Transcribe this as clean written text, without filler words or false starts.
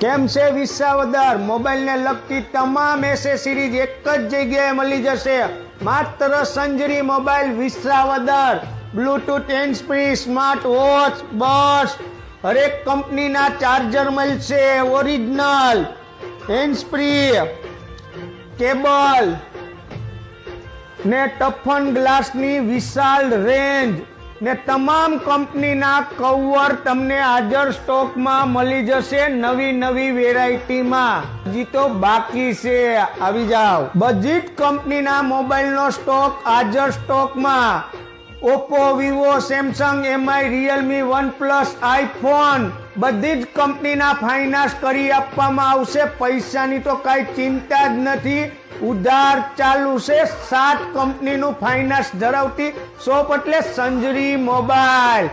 કેમ છે વિસાવદર? મોબાઈલને લગતી તમામ એસેસરીઝ એક જ જગ્યાએ મળી જશે. માત્ર Sanjari mobile Visavadar. Bluetooth hand free, smart watch, બસ હરેક કંપનીના ચાર્જર મળશે ઓરિજિનલ, હેન્ડ ફ્રી, કેબલ ને ટફન ગ્લાસની વિશાળ રેન્જ ને તમામ કંપનીના કવર તમને હાજર સ્ટોકમાં મળી જશે. નવી વેરાયટીમાં હજી તો બાકી છે, આવી જાવ. બધી જ કંપનીના મોબાઈલનો સ્ટોક હાજર સ્ટોકમાં. Oppo, Vivo, Samsung, MI, Realme, OnePlus, iPhone બધી જ કંપનીના ફાઇનાન્સ કરી આપવામાં આવશે. પૈસાની તો કાંઈ ચિંતા જ નથી, ઉધાર ચાલુ છે. 7 કંપનીનું ફાઇનાન્સ ધરાવતી શોપ એટલે સંજરી મોબાઈલ.